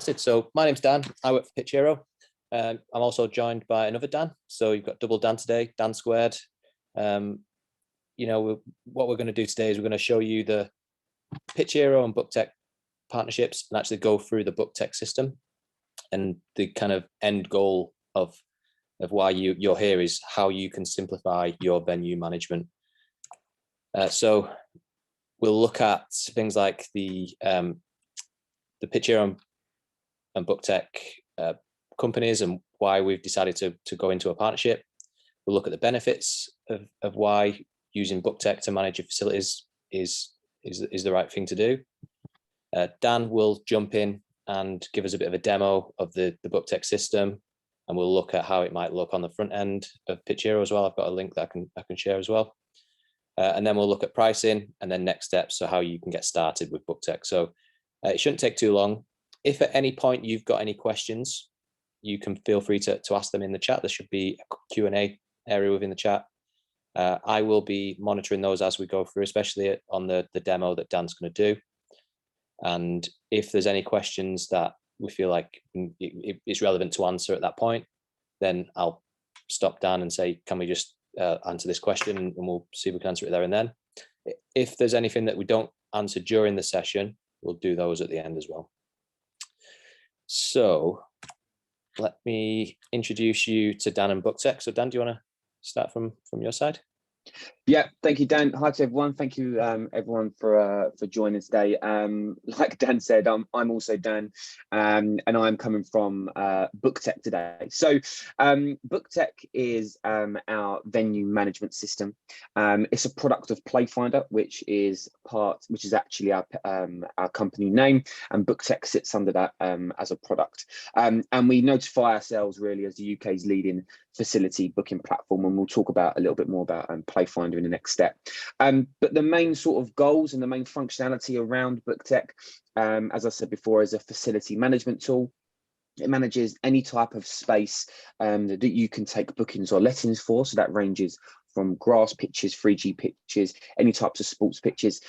So my name's Dan. I work for Pitchero. I'm also joined by another Dan. So you've got double Dan today, Dan squared. What we're going to do today is we're going to show you the Pitchero and Bookteq partnerships and actually go through the Bookteq system. And the kind of end goal of why you're here is how you can simplify your venue management. So we'll look at things like the Pitchero and Bookteq companies and why we've decided to go into a partnership. We'll look at the benefits of why using Bookteq to manage your facilities is the right thing to do. Dan will jump in and give us a bit of a demo of the Bookteq system, and we'll look at how it might look on the front end of Pitchero as well. I've got a link that I can share as well. And then we'll look at pricing and then next steps, so how you can get started with Bookteq. So it shouldn't take too long. If at any point you've got any questions, you can feel free to ask them in the chat. There should be a Q&A area within the chat. I will be monitoring those as we go through, especially on the demo that Dan's going to do. And if there's any questions that we feel like it's relevant to answer at that point, then I'll stop Dan and say, can we just answer this question, and we'll see if we can answer it there and then. If there's anything that we don't answer during the session, we'll do those at the end as well. So let me introduce you to Dan and Bookteq. So Dan, do you want to start from your side? Yeah, thank you, Dan. Hi to everyone. Thank you, everyone, for joining today. Like Dan said, I'm also Dan, and I'm coming from Bookteq today. So, Bookteq is our venue management system. It's a product of Playfinder, which is actually our company name, and Bookteq sits under that as a product. And we notify ourselves really as the UK's leading facility booking platform, and we'll talk about a little bit more about Playfinder in the next step. But the main sort of goals and the main functionality around Bookteq, as I said before, is a facility management tool. It manages any type of space that you can take bookings or lettings for. So that ranges from grass pitches, 3G pitches, any types of sports pitches,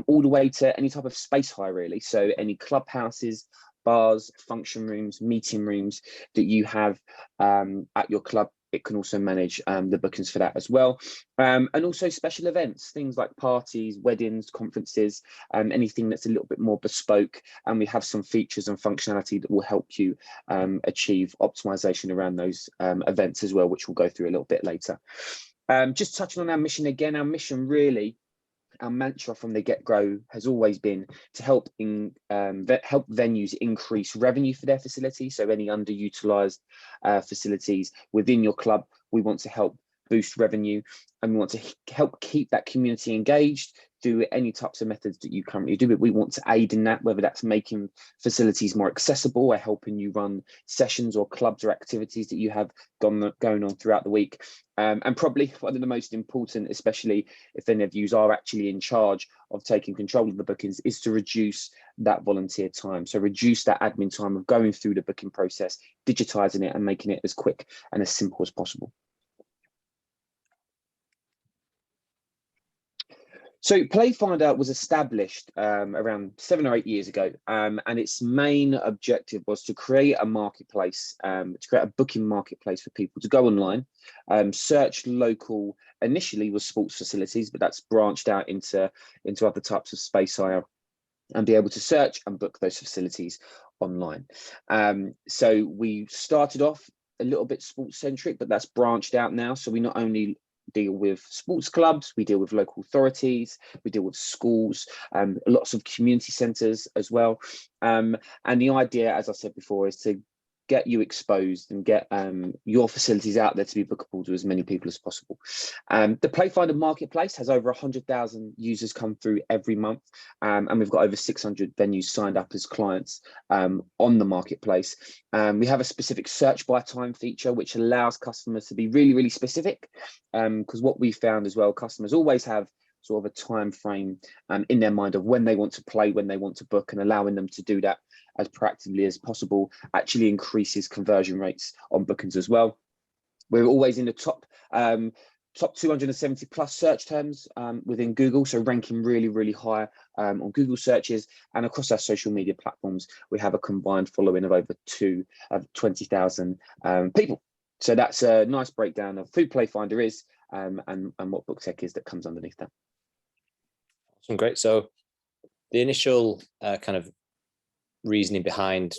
all the way to any type of space hire really. So any clubhouses, bars, function rooms, meeting rooms that you have at your club, it can also manage the bookings for that as well. And also special events, things like parties, weddings, conferences, anything that's a little bit more bespoke. And we have some features and functionality that will help you achieve optimization around those events as well, which we'll go through a little bit later. Just touching on our mission again, our mission really, our mantra from the get-go has always been to help venues increase revenue for their facilities. So any underutilized facilities within your club, we want to help boost revenue, and we want to help keep that community engaged through any types of methods that you currently do. But we want to aid in that, whether that's making facilities more accessible or helping you run sessions or clubs or activities that you have going on throughout the week. And probably one of the most important, especially if any of you are actually in charge of taking control of the bookings, is to reduce that volunteer time. So reduce that admin time of going through the booking process, digitizing it and making it as quick and as simple as possible. So Playfinder was established around 7 or 8 years ago, and its main objective was to create a marketplace, to create a booking marketplace for people to go online, search local, initially was sports facilities, but that's branched out into other types of space hire, and be able to search and book those facilities online. So we started off a little bit sports centric, but that's branched out now. So we not only deal with sports clubs, we deal with local authorities, we deal with schools, lots of community centres as well. And the idea, as I said before, is to get you exposed and get your facilities out there to be bookable to as many people as possible. The Playfinder marketplace has over 100,000 users come through every month, and we've got over 600 venues signed up as clients on the marketplace. We have a specific search by time feature, which allows customers to be really, really specific, because what we found as well, customers always have sort of a time frame in their mind of when they want to play, when they want to book, and allowing them to do that as proactively as possible actually increases conversion rates on bookings as well. We're always in the top top 270 plus search terms within Google, so ranking really, really high on Google searches. And across our social media platforms, we have a combined following of over 20,000 people. So that's a nice breakdown of who Playfinder is and what Bookteq is that comes underneath that. Awesome, great. So the initial kind of reasoning behind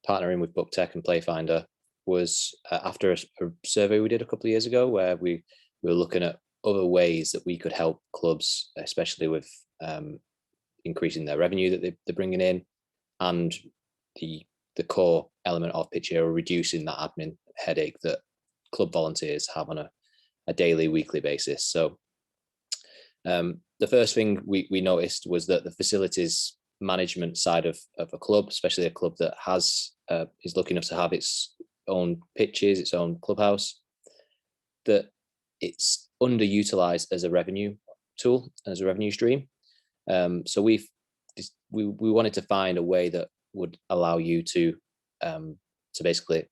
partnering with Bookteq and Playfinder was after a survey we did a couple of years ago, where we were looking at other ways that we could help clubs, especially with increasing their revenue that they're bringing in, and the core element of Pitchero, reducing that admin headache that club volunteers have on a daily, weekly basis. So the first thing we noticed was that the facilities management side of a club, especially a club that is lucky enough to have its own pitches, its own clubhouse, that it's underutilized as a revenue tool, as a revenue stream. So we wanted to find a way that would allow you to basically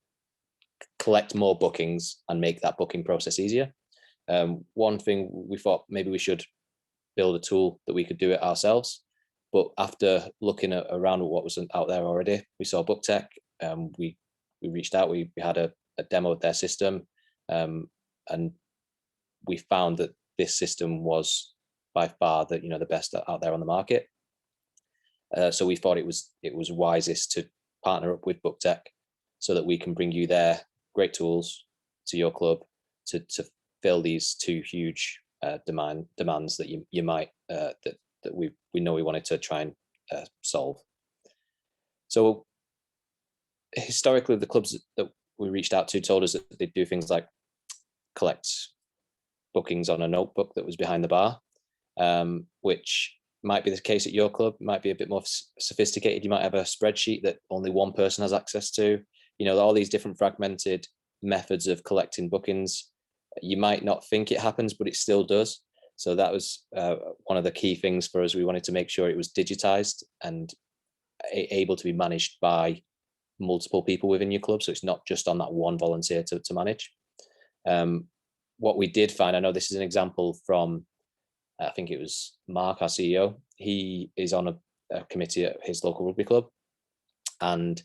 collect more bookings and make that booking process easier. One thing we thought, maybe we should build a tool that we could do it ourselves. But after looking around at what was out there already, we saw Bookteq. We reached out. We had a demo of their system, and we found that this system was by far the best out there on the market. So we thought it was wisest to partner up with Bookteq so that we can bring you their great tools to your club to fill these two huge demands that you might that we know we wanted to try and solve. So historically, the clubs that we reached out to told us that they do things like collect bookings on a notebook that was behind the bar, which might be the case at your club. Might be a bit more sophisticated. You might have a spreadsheet that only one person has access to. All these different fragmented methods of collecting bookings. You might not think it happens, but it still does. So that was one of the key things for us. We wanted to make sure it was digitized and able to be managed by multiple people within your club. So it's not just on that one volunteer to manage. What we did find, I know this is an example from, I think it was Mark, our CEO. He is on a committee at his local rugby club. And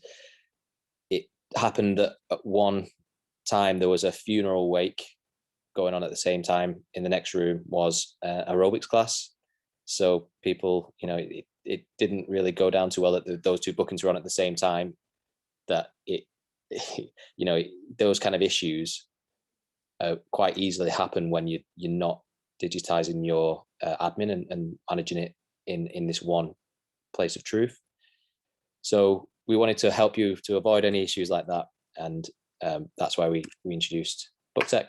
it happened that at one time there was a funeral wake going on at the same time. In the next room was aerobics class. So people, it didn't really go down too well that those two bookings were on at the same time, that those kind of issues quite easily happen when you're not digitizing your admin and managing it in this one place of truth. So we wanted to help you to avoid any issues like that. And that's why we introduced Bookteq.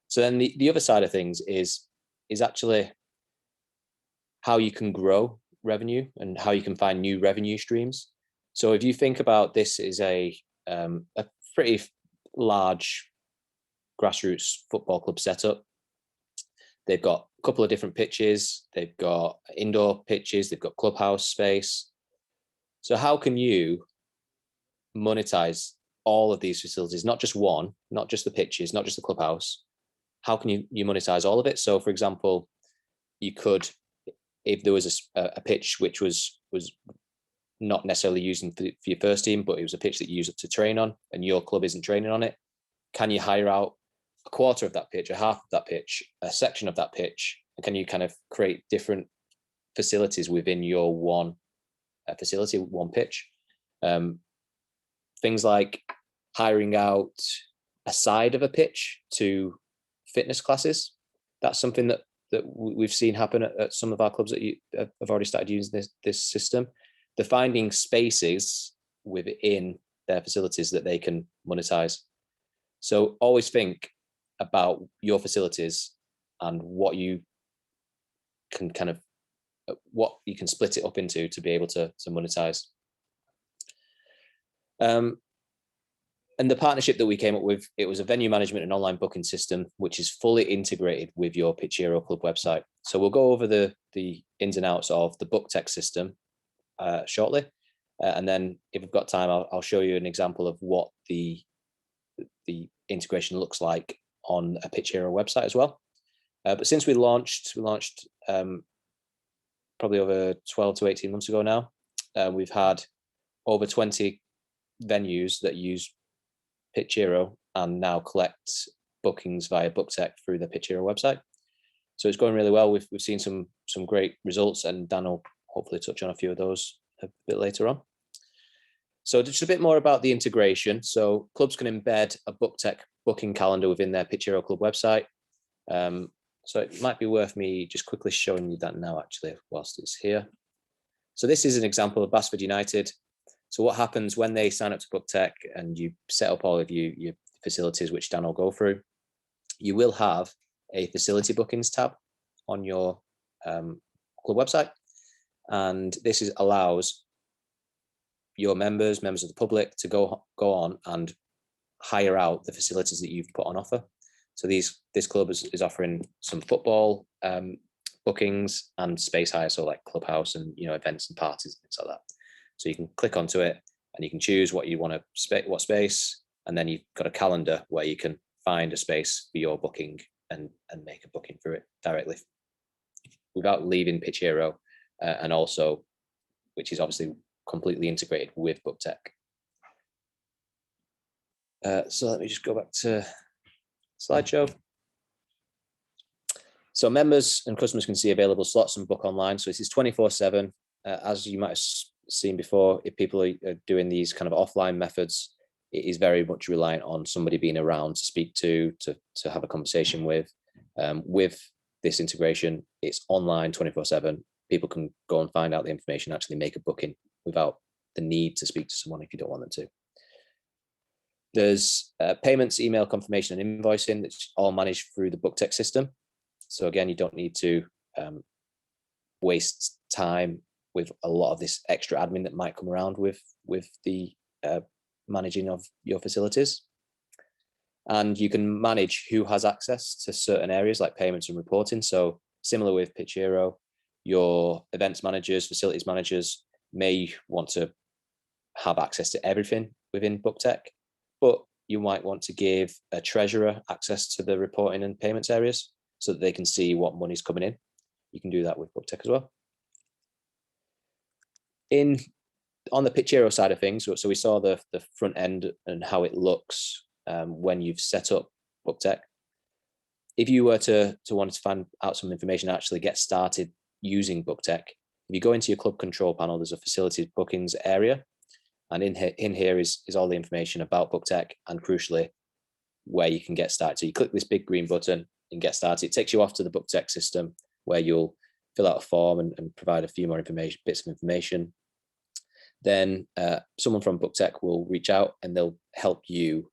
So then the other side of things is actually how you can grow revenue and how you can find new revenue streams. So if you think about this as a pretty large grassroots football club setup, they've got a couple of different pitches, they've got indoor pitches, they've got clubhouse space. So how can you monetize all of these facilities, not just one, not just the pitches, not just the clubhouse? How can you monetize all of it? So for example, you could, if there was a pitch which was not necessarily using for your first team, but it was a pitch that you use to train on and your club isn't training on it, can you hire out a quarter of that pitch, a half of that pitch, a section of that pitch? And can you kind of create different facilities within your one facility, one pitch? Things like hiring out a side of a pitch to fitness classes. That's something that we've seen happen at some of our clubs that have already started using this system. They're finding spaces within their facilities that they can monetize. So always think about your facilities and what you can split it up into to be able to monetize. And the partnership that we came up with, it was a venue management and online booking system, which is fully integrated with your Pitchero Club website. So we'll go over the ins and outs of the Bookteq system shortly. And then if we've got time, I'll show you an example of what the integration looks like on a Pitchero website as well. But since we launched probably over 12 to 18 months ago now, we've had over 20 venues that use Pitchero and now collect bookings via Bookteq through the Pitchero website. So it's going really well. We've seen some great results, and Dan will hopefully touch on a few of those a bit later on. So just a bit more about the integration. So clubs can embed a Bookteq booking calendar within their Pitchero Club website. So it might be worth me just quickly showing you that now, actually, whilst it's here. So this is an example of Basford United. So what happens when they sign up to Bookteq and you set up all of your facilities, which Dan will go through, you will have a facility bookings tab on your club website. And this allows your members of the public to go on and hire out the facilities that you've put on offer. So this club is offering some football bookings and space hire, so like clubhouse and events and parties and things like that. So you can click onto it and you can choose what you want to what space, and then you've got a calendar where you can find a space for your booking and make a booking through it directly without leaving Pitchero, and also, which is obviously completely integrated with Bookteq. So let me just go back to slideshow. So members and customers can see available slots and book online. So this is 24/7. As you might have seen before, if people are doing these kind of offline methods, it is very much reliant on somebody being around to speak to have a conversation with. With this integration, it's online 24/7. People can go and find out the information, actually make a booking without the need to speak to someone if you don't want them to. There's payments, email confirmation, and invoicing that's all managed through the Bookteq system. So again, you don't need to waste time with a lot of this extra admin that might come around with the managing of your facilities. And you can manage who has access to certain areas like payments and reporting. So similar with Pitchero, your events managers, facilities managers may want to have access to everything within Bookteq, but you might want to give a treasurer access to the reporting and payments areas so that they can see what money's coming in. You can do that with Bookteq as well. On the Pitchero side of things, so we saw the front end and how it looks when you've set up Bookteq. If you were to want to find out some information, actually get started using Bookteq, if you go into your club control panel, there's a facilities bookings area, and in here is all the information about Bookteq and crucially where you can get started. So you click this big green button and get started. It takes you off to the Bookteq system where you'll fill out a form and provide a few more bits of information. Then someone from Bookteq will reach out and they'll help you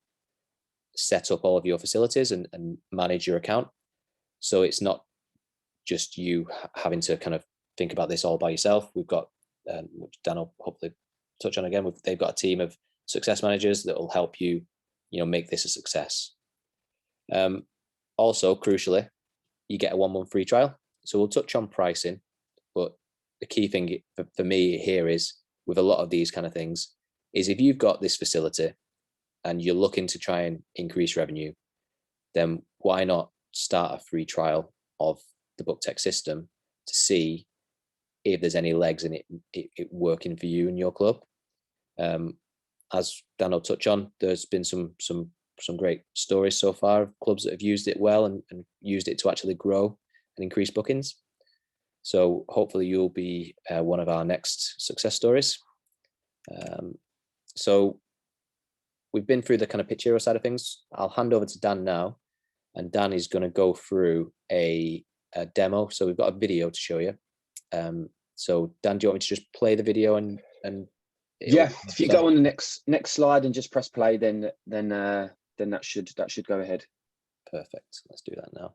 set up all of your facilities and manage your account. So it's not just you having to kind of think about this all by yourself. We've got, which Dan will hopefully touch on again, they've got a team of success managers that will help you, make this a success. Also, crucially, you get a 1 month free trial. So we'll touch on pricing, but the key thing for me here is with a lot of these kind of things is if you've got this facility and you're looking to try and increase revenue, then why not start a free trial of the Bookteq system to see if there's any legs in it working for you and your club. As Dan will touch on, there's been some great stories so far of clubs that have used it well and used it to actually grow and increase bookings. So hopefully you'll be one of our next success stories. So we've been through the kind of Pitchero side of things. I'll hand over to Dan now, and Dan is going to go through a demo. So we've got a video to show you. So Dan, do you want me to just play the video and yeah, if you go on the next slide and just press play, then that should go ahead. Perfect. Let's do that now.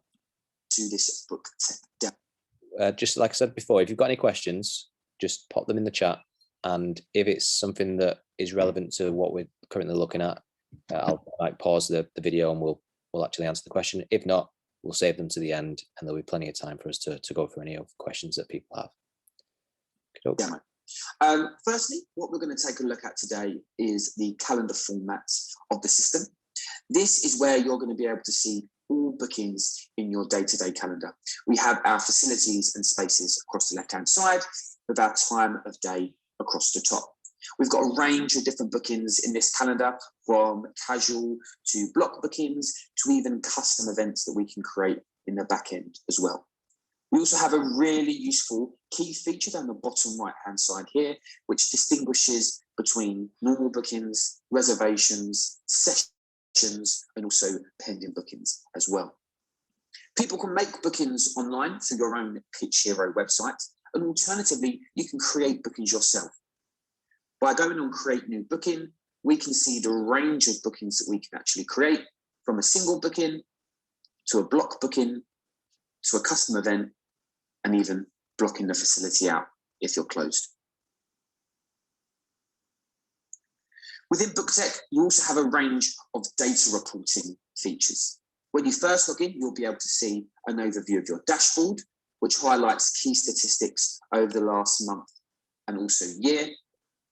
To this Bookteq demo. Just like I said before, if you've got any questions, just pop them in the chat. And if it's something that is relevant to what we're currently looking at, I'll pause the video and we'll actually answer the question. If not, we'll save them to the end and there'll be plenty of time for us to go through any of the questions that people have. Demo. Firstly, what we're going to take a look at today is the calendar format of the system. This is where you're going to be able to see all bookings in your day-to-day calendar. We have our facilities and spaces across the left-hand side with our time of day across the top. We've got a range of different bookings in this calendar, from casual to block bookings to even custom events that we can create in the back end as well. We also have a really useful key feature down the bottom right-hand side here, which distinguishes between normal bookings, reservations, sessions, and also pending bookings as well. People can make bookings online through your own Pitchero website, and alternatively, you can create bookings yourself. By going on Create New Booking, we can see the range of bookings that we can actually create, from a single booking to a block booking to a custom event, and even blocking the facility out if you're closed. Within Bookteq, you also have a range of data reporting features. When you first log in, you'll be able to see an overview of your dashboard, which highlights key statistics over the last month and also year.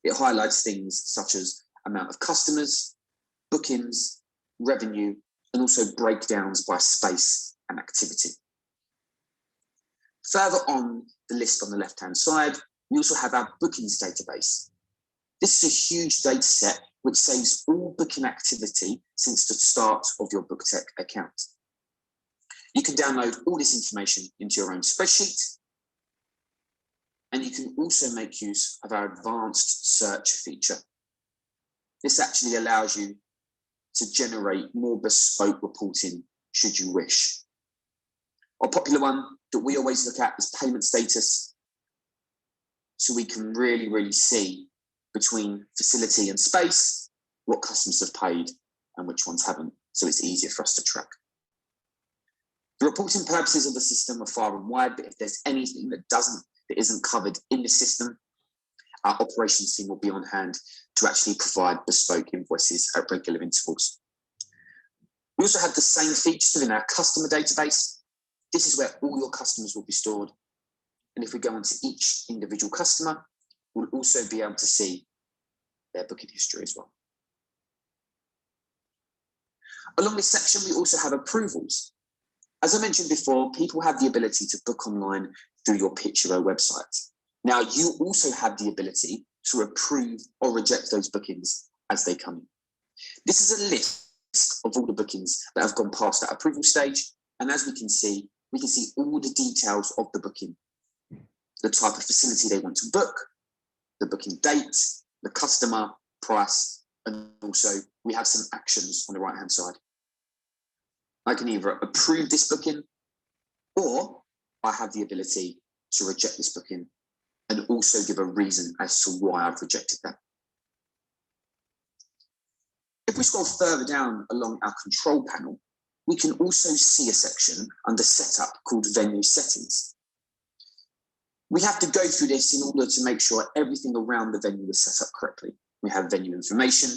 It highlights things such as amount of customers, bookings, revenue, and also breakdowns by space and activity. Further on the list on the left-hand side, we also have our bookings database. This is a huge data set which saves all booking activity since the start of your Bookteq account. You can download all this information into your own spreadsheet, and you can also make use of our advanced search feature. This actually allows you to generate more bespoke reporting should you wish. A popular one that we always look at is payment status, so we can really see between facility and space what customers have paid and which ones haven't, so it's easier for us to track. The reporting purposes of the system are far and wide, but if there's anything that isn't covered in the system, our operations team will be on hand to actually provide bespoke invoices at regular intervals. We also have the same features within our customer database. This is where all your customers will be stored. And if we go onto each individual customer, we'll also be able to see their booking history as well. Along this section, we also have approvals. As I mentioned before, people have the ability to book online through your Pitchero website. Now, you also have the ability to approve or reject those bookings as they come in. This is a list of all the bookings that have gone past that approval stage. And as we can see all the details of the booking, the type of facility they want to book, the booking date, the customer, price, and also we have some actions on the right-hand side. I can either approve this booking, or I have the ability to reject this booking and also give a reason as to why I've rejected that. If we scroll further down along our control panel, we can also see a section under setup called venue settings. We have to go through this in order to make sure everything around the venue is set up correctly. We have venue information,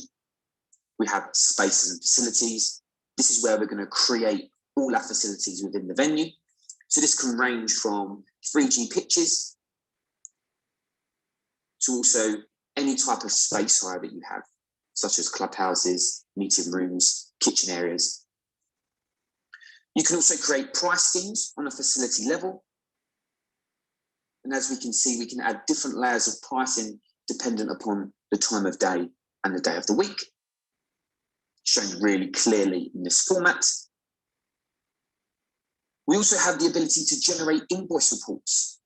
we have spaces and facilities. This is where we're going to create all our facilities within the venue. So this can range from 3G pitches to also any type of space hire that you have, such as clubhouses, meeting rooms, kitchen areas. You can also create price schemes on a facility level. And as we can see, we can add different layers of pricing dependent upon the time of day and the day of the week, shown really clearly in this format. We also have the ability to generate invoice reports.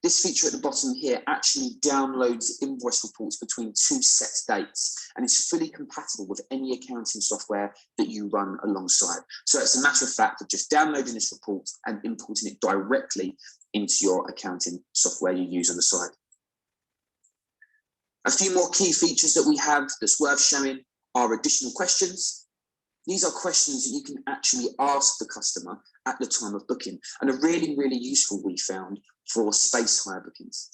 This feature at the bottom here actually downloads invoice reports between two set dates and is fully compatible with any accounting software that you run alongside. So it's a matter of fact of just downloading this report and importing it directly into your accounting software you use on the side. A few more key features that we have that's worth showing are additional questions. These are questions that you can actually ask the customer at the time of booking and are really useful, we found, for space hire bookings.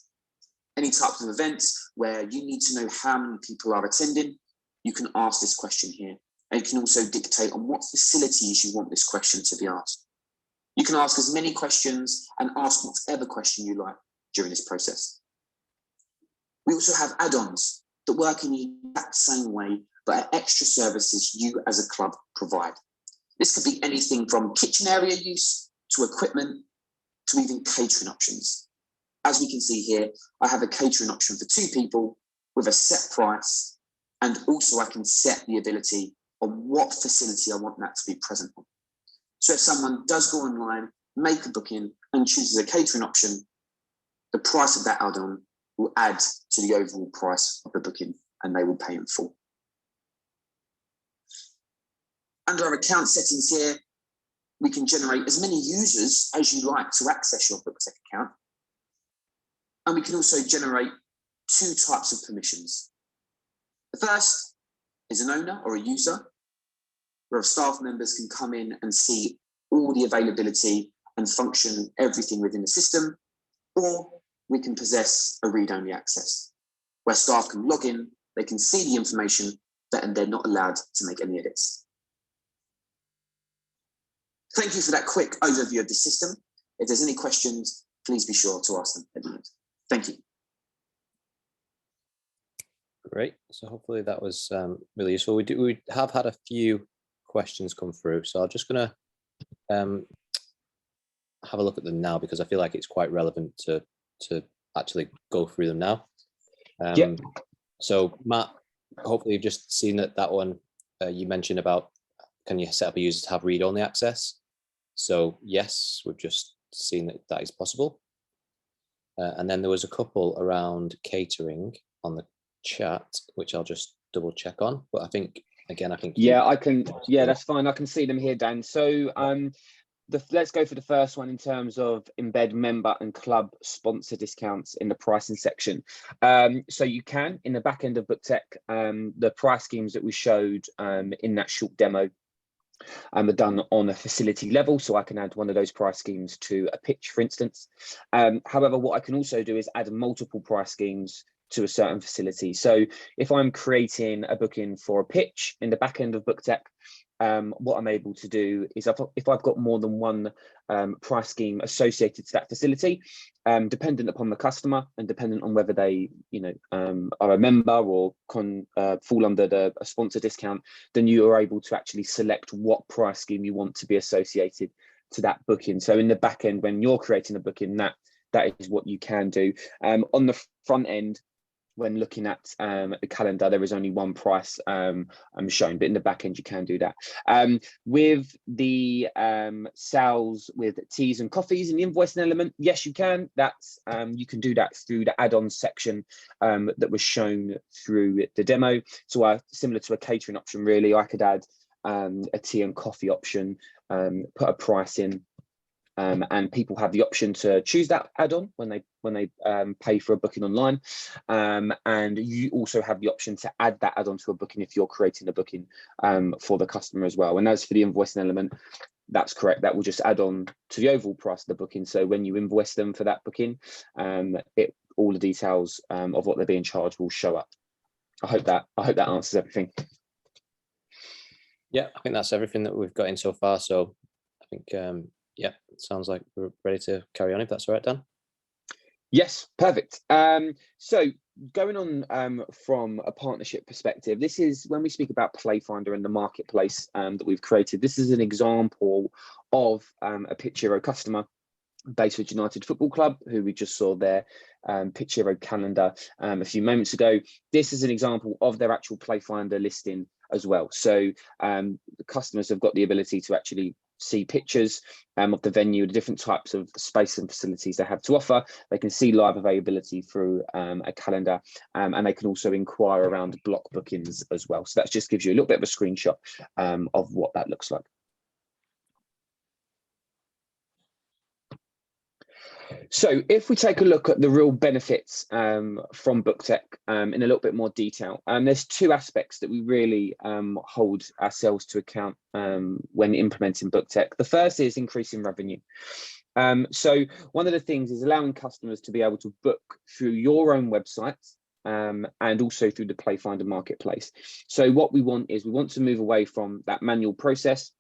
Any types of events where you need to know how many people are attending, you can ask this question here. And you can also dictate on what facilities you want this question to be asked. You can ask as many questions and ask whatever question you like during this process. We also have add-ons that work in the exact same way but are extra services you as a club provide. This could be anything from kitchen area use to equipment to even catering options. As we can see here, I have a catering option for 2 people with a set price, and also I can set the ability on what facility I want that to be present on. So if someone does go online, make a booking and chooses a catering option, the price of that add-on will add to the overall price of the booking and they will pay in full. Under our account settings here, we can generate as many users as you like to access your Bookteq account. And we can also generate 2 types of permissions. The first is an owner or a user, where staff members can come in and see all the availability and function everything within the system, or we can possess a read-only access, where staff can log in, they can see the information, and they're not allowed to make any edits. Thank you for that quick overview of the system. If there's any questions, please be sure to ask them at the end. Thank you. Great. So hopefully that was really useful. We have had a few questions come through, so I'm just going to have a look at them now because I feel like it's quite relevant to actually go through them now. Yep. So Matt, hopefully you've just seen that one you mentioned about, can you set up a user to have read-only access? So yes, we've just seen that is possible. And then there was a couple around catering on the chat, which I'll just double check on. But I think, again, yeah, I can. Yeah, that's fine. I can see them here, Dan. So let's go for the first one in terms of embed member and club sponsor discounts in the pricing section. So you can, in the back end of Bookteq, the price schemes that we showed in that short demo are done on a facility level, so I can add one of those price schemes to a pitch, for instance. However, what I can also do is add multiple price schemes to a certain facility. So if I'm creating a booking for a pitch in the back end of Bookteq, what I'm able to do is if I've got more than one price scheme associated to that facility, dependent upon the customer and dependent on whether they are a member or fall under a sponsor discount, then you are able to actually select what price scheme you want to be associated to that booking. So in the back end, when you're creating a booking, that is what you can do. On the front end, when looking at the calendar, there is only one price shown, but in the back end you can do that. With the sales with teas and coffees in the invoicing element, yes, you can. That's you can do that through the add-on section that was shown through the demo. So similar to a catering option, really, I could add a tea and coffee option, put a price in. And people have the option to choose that add-on when they pay for a booking online, and you also have the option to add that add-on to a booking if you're creating a booking for the customer as well. And as for the invoicing element, that's correct. That will just add on to the overall price of the booking. So when you invoice them for that booking, all the details of what they're being charged will show up. I hope that answers everything. Yeah, I think that's everything that we've got in so far. So I think. Yeah, it sounds like we're ready to carry on, if that's all right, Dan. Yes, perfect. So going on from a partnership perspective, this is when we speak about Playfinder and the marketplace that we've created. This is an example of a Pitchero customer based with United Football Club, who we just saw their Pitchero calendar a few moments ago. This is an example of their actual Playfinder listing as well. So the customers have got the ability to actually see pictures of the venue, the different types of space and facilities they have to offer. They can see live availability through a calendar, and they can also inquire around block bookings as well. So that just gives you a little bit of a screenshot of what that looks like. So if we take a look at the real benefits from Bookteq in a little bit more detail, there's 2 aspects that we really hold ourselves to account when implementing Bookteq. The first is increasing revenue. So one of the things is allowing customers to be able to book through your own website and also through the Playfinder marketplace. So what we want is we want to move away from that manual process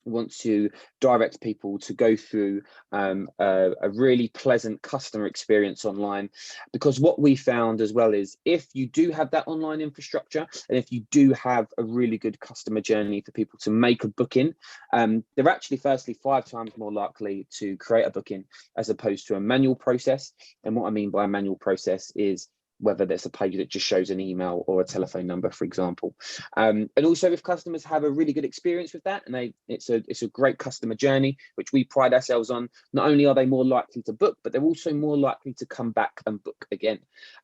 want to direct people to go through a really pleasant customer experience online, because what we found as well is if you do have that online infrastructure and if you do have a really good customer journey for people to make a booking, they're actually firstly 5 times more likely to create a booking as opposed to a manual process. And what I mean by a manual process is whether there's a page that just shows an email or a telephone number, for example. And also if customers have a really good experience with that, and it's a great customer journey, which we pride ourselves on, not only are they more likely to book, but they're also more likely to come back and book again.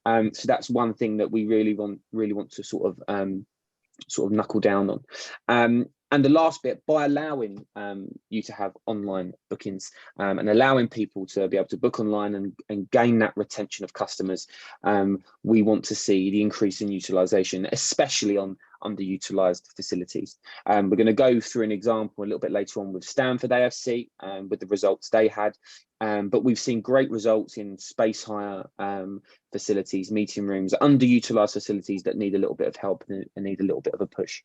So that's one thing that we really want to sort of knuckle down on. And the last bit, by allowing you to have online bookings and allowing people to be able to book online and gain that retention of customers, we want to see the increase in utilisation, especially on underutilised facilities. We're going to go through an example a little bit later on with Stanford AFC with the results they had. But we've seen great results in space hire facilities, meeting rooms, underutilised facilities that need a little bit of help and need a little bit of a push.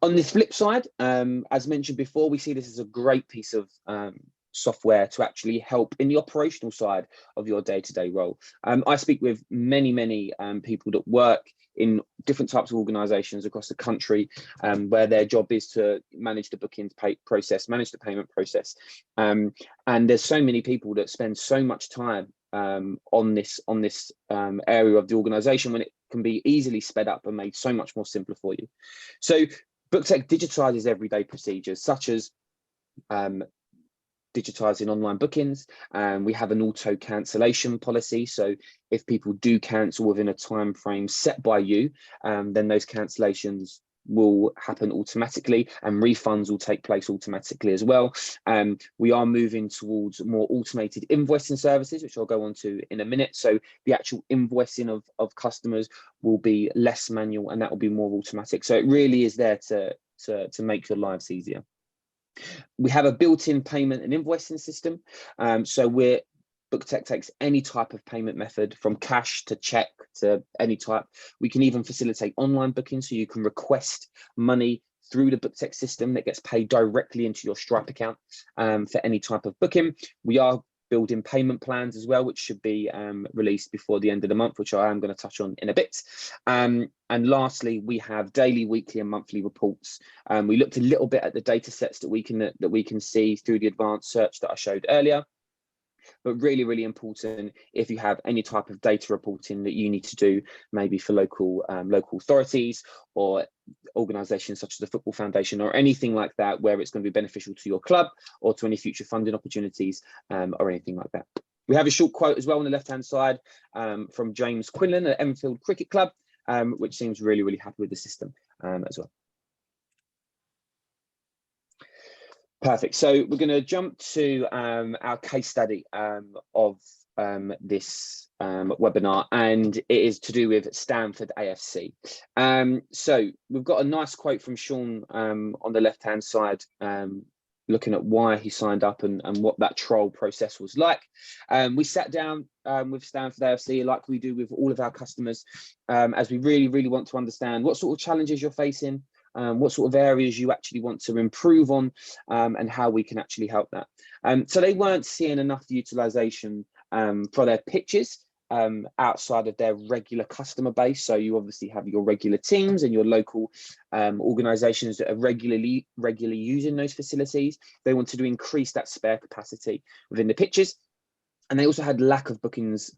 On the flip side, as mentioned before, we see this as a great piece of software to actually help in the operational side of your day-to-day role. I speak with many people that work in different types of organisations across the country, where their job is to manage the bookings process, manage the payment process, and there's so many people that spend so much time on this area of the organisation when it can be easily sped up and made so much more simpler for you. So Bookteq digitizes everyday procedures such as digitizing online bookings. We have an auto cancellation policy, so if people do cancel within a time frame set by you, then those cancellations will happen automatically and refunds will take place automatically as well. We are moving towards more automated invoicing services, which I'll go on to in a minute. So the actual invoicing of customers will be less manual and that will be more automatic. So it really is there to make your lives easier. We have a built-in payment and invoicing system. So Bookteq takes any type of payment method from cash to check to any type. We can even facilitate online bookings, so you can request money through the Bookteq system that gets paid directly into your Stripe account for any type of booking. We are building payment plans as well, which should be released before the end of the month, which I am going to touch on in a bit. And lastly, we have daily, weekly and monthly reports. We looked a little bit at the data sets that we can see through the advanced search that I showed earlier. But really important if you have any type of data reporting that you need to do, maybe for local authorities or organisations such as the Football Foundation or anything like that, where it's going to be beneficial to your club or to any future funding opportunities or anything like that. We have a short quote as well on the left-hand side from James Quinlan at Enfield Cricket Club, which seems really happy with the system as well. Perfect. So we're going to jump to our case study of this webinar, and it is to do with Stanford AFC. So we've got a nice quote from Sean on the left-hand side, looking at why he signed up and what that trial process was like. We sat down with Stanford AFC, like we do with all of our customers, as we really want to understand what sort of challenges you're facing, what sort of areas you actually want to improve on, and how we can actually help that. So they weren't seeing enough utilization for their pitches outside of their regular customer base. So you obviously have your regular teams and your local organizations that are regularly using those facilities. They wanted to increase that spare capacity within the pitches. And they also had lack of bookings,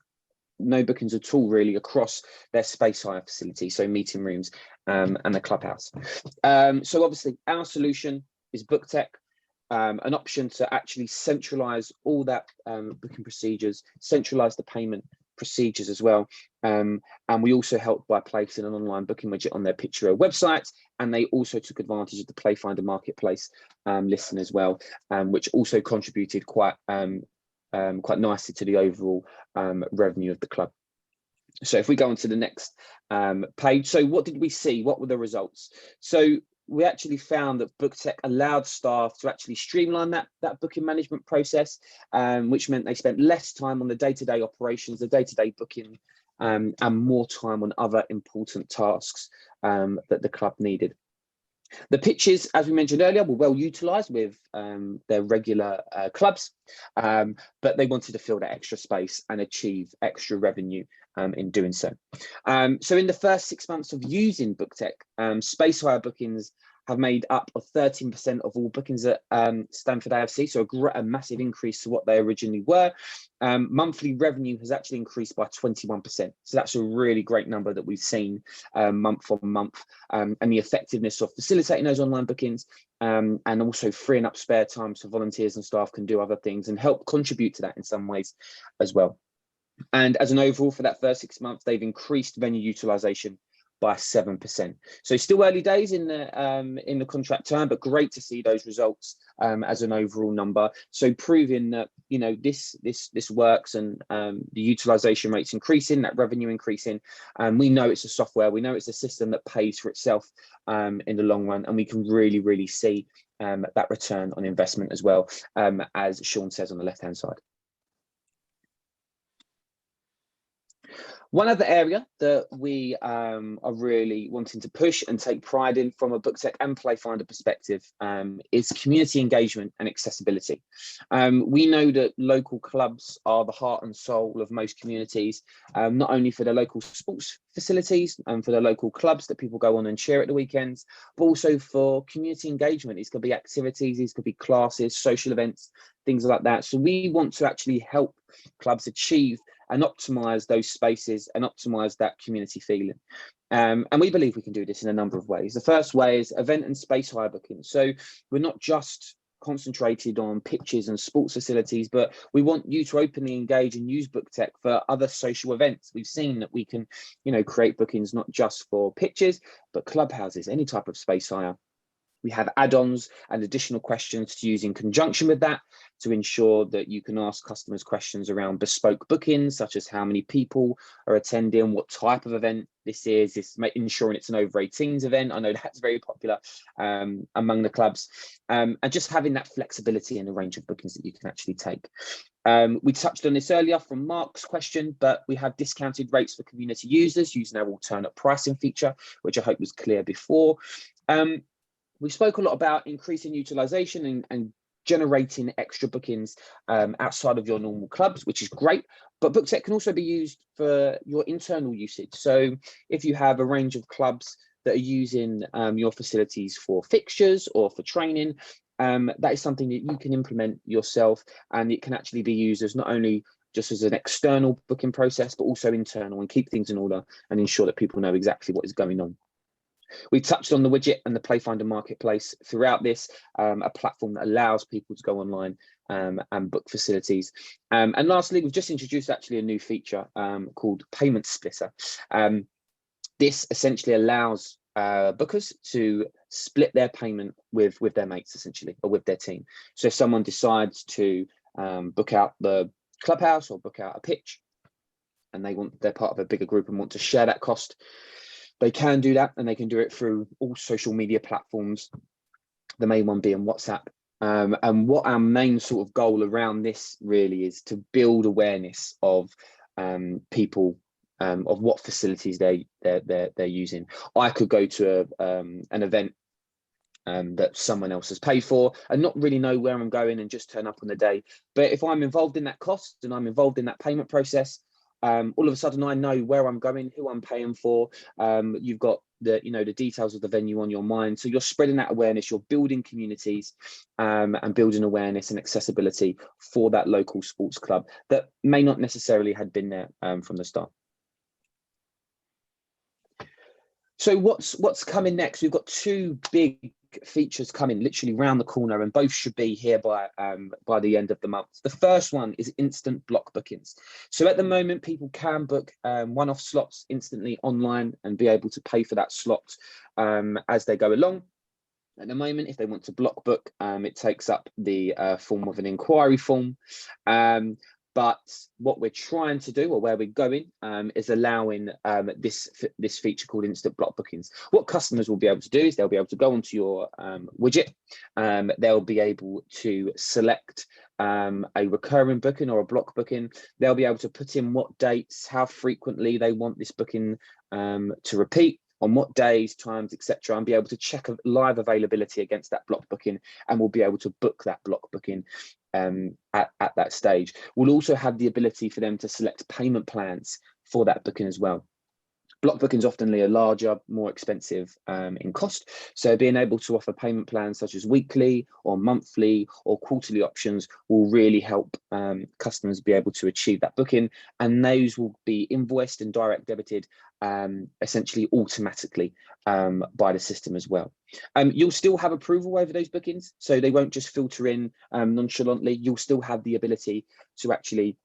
no bookings at all really across their space hire facility, so meeting rooms and the clubhouse. So obviously our solution is Bookteq, an option to actually centralize all that booking procedures, centralize the payment procedures as well. And we also helped by placing an online booking widget on their Pitchero website, and they also took advantage of the Playfinder marketplace listing as well, which also contributed quite nicely to the overall revenue of the club. So if we go on to the next page, so what did we see? What were the results? So we actually found that Bookteq allowed staff to actually streamline that booking management process, which meant they spent less time on the day-to-day operations, the day-to-day booking, and more time on other important tasks that the club needed. The pitches, as we mentioned earlier, were well utilised with their regular clubs, but they wanted to fill that extra space and achieve extra revenue in doing so. So in the first 6 months of using Bookteq, space hire bookings have made up of 13% of all bookings at Stanford AFC, so a massive increase to what they originally were. Monthly revenue has actually increased by 21%. So that's a really great number that we've seen month on month, and the effectiveness of facilitating those online bookings, and also freeing up spare time so volunteers and staff can do other things and help contribute to that in some ways as well. And as an overall for that first 6 months, they've increased venue utilization by 7%. So still early days in the contract term, but great to see those results as an overall number. So proving that, you know, this works, and the utilization rates increasing, that revenue increasing. We know it's a software, we know it's a system that pays for itself in the long run, and we can really see that return on investment as well, as Sean says on the left hand side. One other area that we are really wanting to push and take pride in from a Bookteq and Playfinder perspective is community engagement and accessibility. We know that local clubs are the heart and soul of most communities, not only for their local sports facilities and for the local clubs that people go on and cheer at the weekends, but also for community engagement. These could be activities, these could be classes, social events, things like that. So we want to actually help clubs achieve and optimize those spaces and optimize that community feeling. And we believe we can do this in a number of ways. The first way is event and space hire booking. So we're not just concentrated on pitches and sports facilities, but we want you to openly engage and use Bookteq for other social events. We've seen that we can, you know, create bookings not just for pitches, but clubhouses, any type of space hire. We have add-ons and additional questions to use in conjunction with that to ensure that you can ask customers questions around bespoke bookings, such as how many people are attending, what type of event this is, ensuring it's an over 18s event. I know that's very popular among the clubs, and just having that flexibility in the range of bookings that you can actually take. We touched on this earlier from Mark's question, but we have discounted rates for community users using our alternate pricing feature, which I hope was clear before. We spoke a lot about increasing utilization and generating extra bookings outside of your normal clubs, which is great, but Bookteq can also be used for your internal usage. So if you have a range of clubs that are using your facilities for fixtures or for training, that is something that you can implement yourself, and it can actually be used as not only just as an external booking process, but also internal, and keep things in order and ensure that people know exactly what is going on. We touched on the widget and the Playfinder marketplace throughout this, a platform that allows people to go online and book facilities. And lastly, we've just introduced actually a new feature called Payment Splitter. This essentially allows bookers to split their payment with their mates, essentially, or with their team. So if someone decides to book out the clubhouse or book out a pitch, and they're part of a bigger group and want to share that cost, they can do that, and they can do it through all social media platforms, the main one being WhatsApp. And what our main sort of goal around this really is to build awareness of people, of what facilities they're using. I could go to an event that someone else has paid for and not really know where I'm going and just turn up on the day. But if I'm involved in that cost and I'm involved in that payment process, all of a sudden I know where I'm going, who I'm paying for. You've got the details of the venue on your mind, so you're spreading that awareness, you're building communities and building awareness and accessibility for that local sports club that may not necessarily had been there from the start. So what's coming next? We've got two big features coming literally round the corner, and both should be here by the end of the month. The first one is instant block bookings. So at the moment, people can book one-off slots instantly online and be able to pay for that slot as they go along. At the moment, if they want to block book, it takes up the form of an inquiry form. But what we're trying to do, or where we're going, is allowing this feature called instant block bookings. What customers will be able to do is they'll be able to go onto your widget. They'll be able to select a recurring booking or a block booking. They'll be able to put in what dates, how frequently they want this booking to repeat. on what days, times, etc., and be able to check a live availability against that block booking, and we'll be able to book that block booking at that stage. We'll also have the ability for them to select payment plans for that booking as well. Block bookings often are larger, more expensive in cost. So being able to offer payment plans such as weekly or monthly or quarterly options will really help customers be able to achieve that booking. And those will be invoiced and direct debited essentially automatically by the system as well. You'll still have approval over those bookings, so they won't just filter in nonchalantly. You'll still have the ability to actually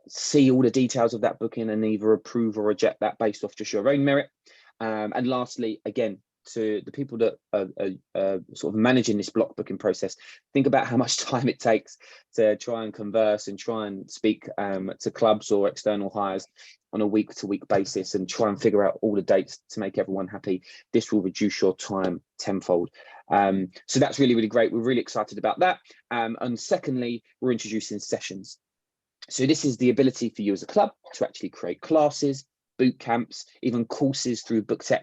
see all the details of that booking and either approve or reject that based off just your own merit. And lastly, again, to the people that are sort of managing this block booking process, think about how much time it takes to try and converse and try and speak to clubs or external hires on a week-to-week basis and try and figure out all the dates to make everyone happy. This will reduce your time tenfold. So that's really, really great. We're really excited about that. And secondly, we're introducing sessions. So this is the ability for you as a club to actually create classes, boot camps, even courses through Bookteq.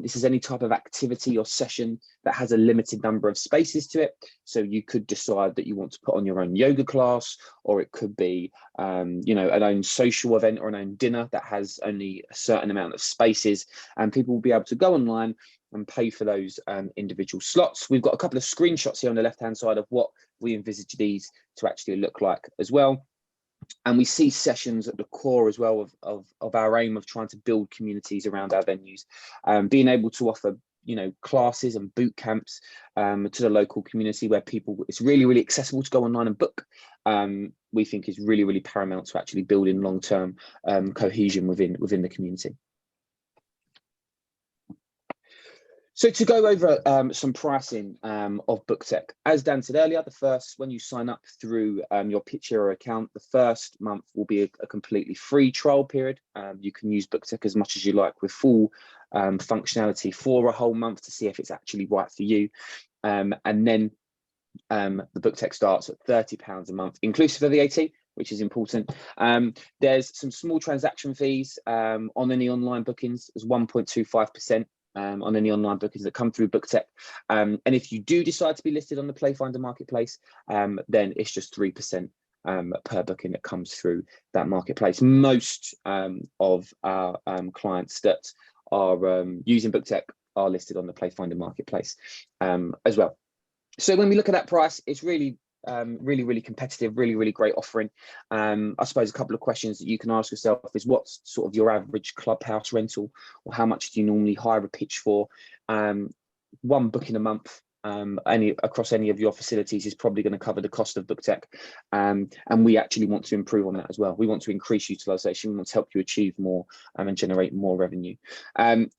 This is any type of activity or session that has a limited number of spaces to it. So you could decide that you want to put on your own yoga class, or it could be, you know, an own social event or an own dinner that has only a certain amount of spaces, and people will be able to go online and pay for those individual slots. We've got a couple of screenshots here on the left-hand side of what we envisage these to actually look like as well. And we see sessions at the core as well of our aim of trying to build communities around our venues, being able to offer, you know, classes and boot camps to the local community where people, it's really, really accessible to go online and book. We think is really, really paramount to actually building long-term cohesion within the community. So to go over some pricing of Bookteq, as Dan said earlier, when you sign up through your Pitchero account, the first month will be a completely free trial period. You can use Bookteq as much as you like with full functionality for a whole month to see if it's actually right for you. And then the Bookteq starts at £30 a month, inclusive of VAT, which is important. There's some small transaction fees on any online bookings, as 1.25%. On any online bookings that come through Bookteq. And if you do decide to be listed on the Playfinder marketplace, then it's just 3% per booking that comes through that marketplace. Most of our clients that are using Bookteq are listed on the Playfinder marketplace as well. So when we look at that price, it's really really competitive, really great offering. I suppose a couple of questions that you can ask yourself is, what's sort of your average clubhouse rental, or how much do you normally hire a pitch for? One booking a month across any of your facilities is probably going to cover the cost of Bookteq, and we actually want to improve on that as well. We want to increase utilization. We want to help you achieve more and generate more revenue.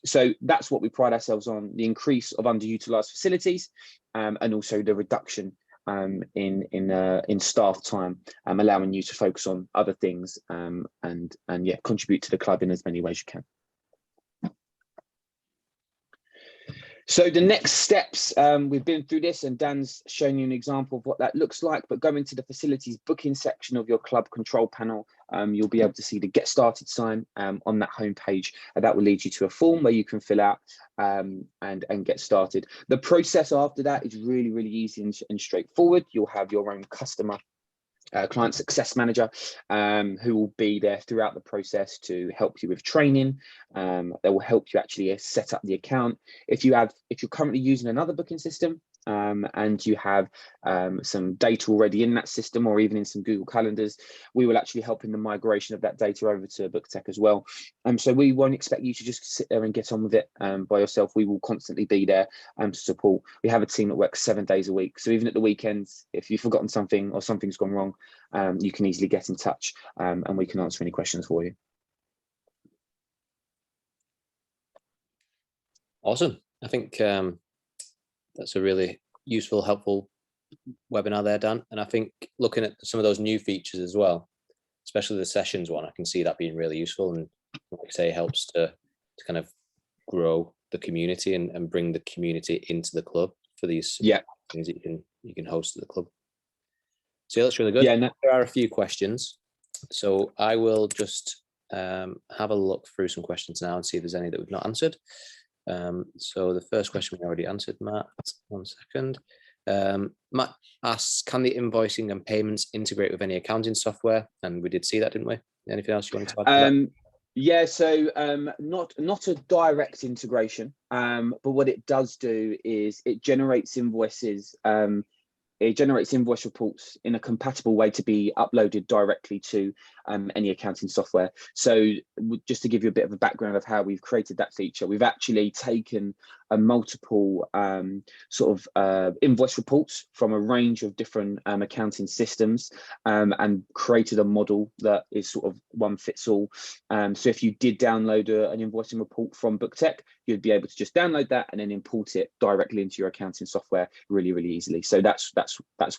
So that's what we pride ourselves on: the increase of underutilized facilities, and also the reduction in staff time, allowing you to focus on other things and yeah, contribute to the club in as many ways you can. So the next steps, we've been through this and Dan's shown you an example of what that looks like, but go into the facilities booking section of your club control panel. You'll be able to see the get started sign on that homepage, and that will lead you to a form where you can fill out and get started. The process after that is really easy and straightforward. You'll have your own customer client success manager who will be there throughout the process to help you with training. They will help you actually set up the account. If you're currently using another booking system and you have some data already in that system, or even in some Google Calendars, we will actually help in the migration of that data over to Bookteq as well. So we won't expect you to just sit there and get on with it by yourself. We will constantly be there to support. We have a team that works 7 days a week. So even at the weekends, if you've forgotten something or something's gone wrong, you can easily get in touch and we can answer any questions for you. Awesome. I think that's a really useful, helpful webinar there, Dan. And I think looking at some of those new features as well, especially the sessions one, I can see that being really useful, and like I say, helps to kind of grow the community and bring the community into the club for these things that you can host at the club. So yeah, that's really good. Yeah, there are a few questions, so I will just have a look through some questions now and see if there's any that we've not answered. So the first question we already answered, Matt. 1 second. Matt asks, can the invoicing and payments integrate with any accounting software? And we did see that, didn't we? Anything else you wanted to add to that? Yeah, so not a direct integration, but what it does do is it generates invoices. It generates invoice reports in a compatible way to be uploaded directly to any accounting software. So just to give you a bit of a background of how we've created that feature, we've actually taken a multiple invoice reports from a range of different accounting systems and created a model that is sort of one fits all. So if you did download an invoicing report from Bookteq, you'd be able to just download that and then import it directly into your accounting software really, really easily. So that's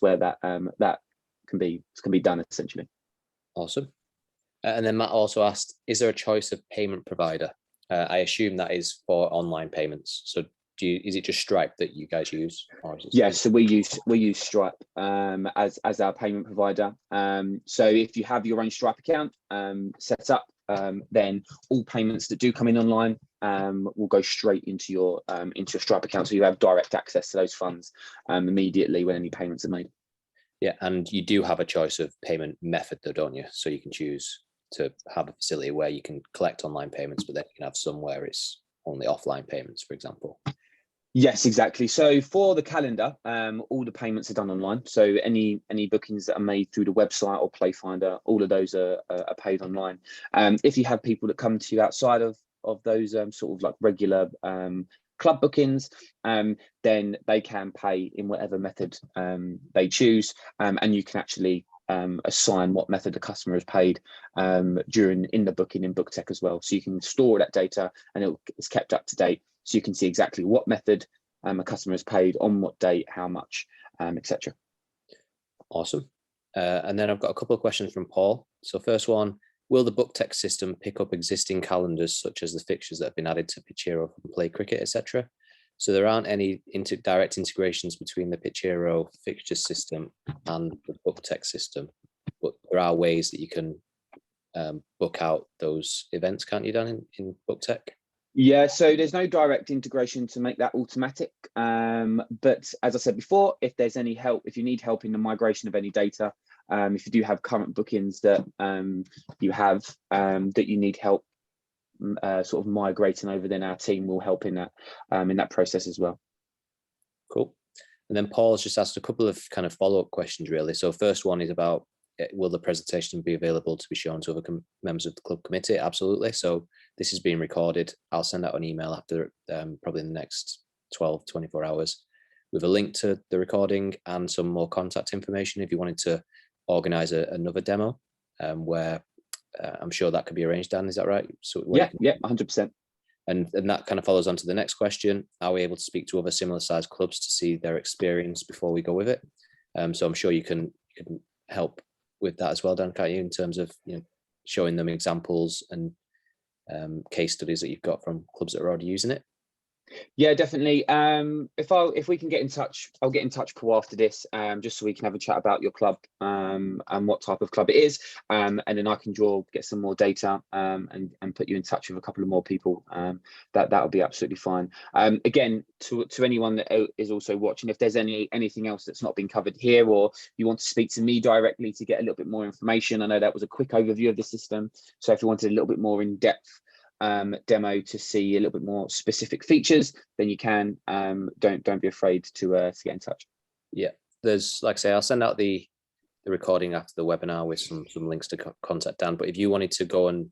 where that can be done essentially. Awesome. And then Matt also asked, is there a choice of payment provider? I assume that is for online payments. So is it just Stripe that you guys use? Yes, so we use Stripe as our payment provider. So if you have your own Stripe account set up, then all payments that do come in online will go straight into your Stripe account. So you have direct access to those funds immediately when any payments are made. Yeah, and you do have a choice of payment method though, don't you? So you can choose to have a facility where you can collect online payments, but then you can have some where it's only offline payments, for example. Yes, exactly. So for the calendar, all the payments are done online. So any bookings that are made through the website or Playfinder, all of those are paid online. If you have people that come to you outside of those sort of like regular club bookings, then they can pay in whatever method they choose, and you can actually assign what method the customer has paid in the booking in Bookteq as well. So you can store that data and it's kept up to date. So you can see exactly what method a customer has paid, on what date, how much, etc. Awesome. And then I've got a couple of questions from Paul. So first one, will the Bookteq system pick up existing calendars such as the fixtures that have been added to Pitchero from Play Cricket, etc.? So there aren't any direct integrations between the Pitchero fixture system and the Bookteq system, but there are ways that you can book out those events, can't you, Dan, in Bookteq? Yeah, so there's no direct integration to make that automatic. But as I said before, if there's any help, if you need help in the migration of any data, if you do have current bookings that you have that you need help sort of migrating over, then our team will help in that process as well. Cool. And then Paul's just asked a couple of kind of follow-up questions, really. So first one is about, will the presentation be available to be shown to other members of the club committee? Absolutely. So this is being recorded. I'll send out an email after probably in the next 12, 24 hours with a link to the recording and some more contact information if you wanted to organize another demo where I'm sure that could be arranged, Dan, is that right? So yeah, 100%. And that kind of follows on to the next question. Are we able to speak to other similar sized clubs to see their experience before we go with it? So I'm sure you can help with that as well, Dan, can't you, in terms of showing them examples and case studies that you've got from clubs that are already using it? Yeah, definitely. If we can get in touch, I'll get in touch Paul after this, just so we can have a chat about your club and what type of club it is, and then I can get some more data and put you in touch with a couple of more people. That'll be absolutely fine. Again, to anyone that is also watching, if there's anything else that's not been covered here, or you want to speak to me directly to get a little bit more information, I know that was a quick overview of the system. So if you wanted a little bit more in depth demo to see a little bit more specific features, then you can. Don't be afraid to get in touch. Yeah, there's, like I say, I'll send out the recording after the webinar with some links to contact Dan. But if you wanted to go and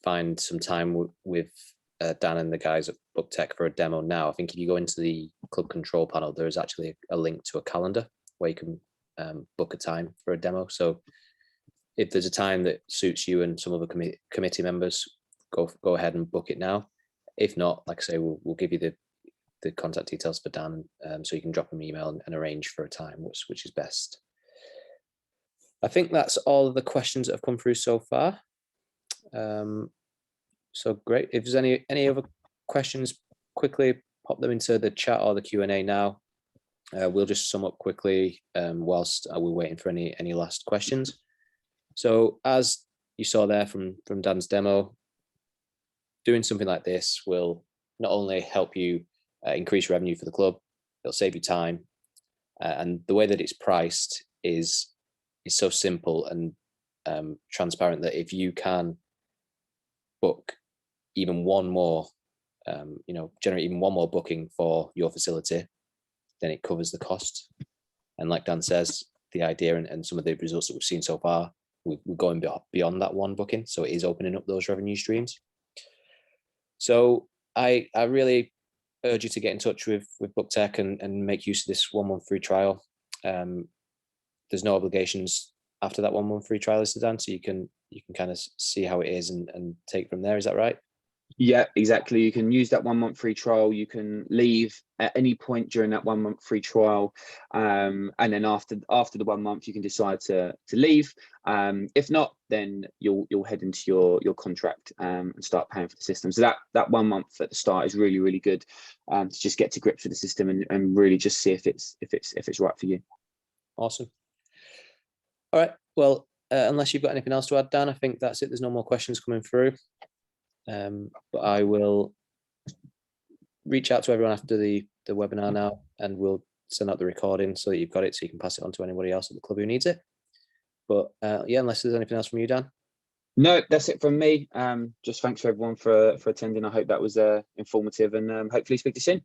find some time with Dan and the guys at Bookteq for a demo now, I think if you go into the club control panel, there is actually a link to a calendar where you can book a time for a demo. So if there's a time that suits you and some other committee members, go ahead and book it now. If not, like I say, we'll give you the contact details for Dan, so you can drop him an email and arrange for a time, which is best. I think that's all of the questions that have come through so far. So great. If there's any other questions, quickly pop them into the chat or the Q&A now. We'll just sum up quickly whilst we're waiting for any last questions. So as you saw there from Dan's demo, doing something like this will not only help you increase revenue for the club, it'll save you time, and the way that it's priced is so simple and transparent that if you can book even one more, generate even one more booking for your facility, then it covers the cost. And like Dan says, the idea and some of the results that we've seen so far, we're going beyond that one booking, so it is opening up those revenue streams. So I really urge you to get in touch with Bookteq and make use of this 1 month free trial. There's no obligations after that 1 month free trial, is Dan, so you can kind of see how it is and take from there. Is that right? Yeah, exactly. You can use that 1 month free trial. You can leave at any point during that 1 month free trial, and then after the 1 month, you can decide to leave. If not, then you'll head into your contract and start paying for the system. So that 1 month at the start is really good to just get to grips with the system and really just see if it's right for you. Awesome. All right. Well, unless you've got anything else to add, Dan, I think that's it. There's no more questions coming through. But I will reach out to everyone after the webinar now, and we'll send out the recording so that you've got it, so you can pass it on to anybody else at the club who needs it. But yeah, unless there's anything else from you, Dan. No, that's it from me. Just thanks for everyone for attending. I hope that was informative, and hopefully speak to you soon.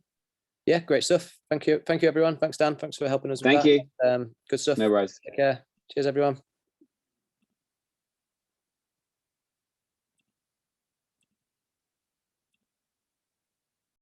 Yeah, great stuff. Thank you everyone. Thanks Dan. Thanks for helping us with that. Thank you. Good stuff. No worries. Take care. Cheers everyone.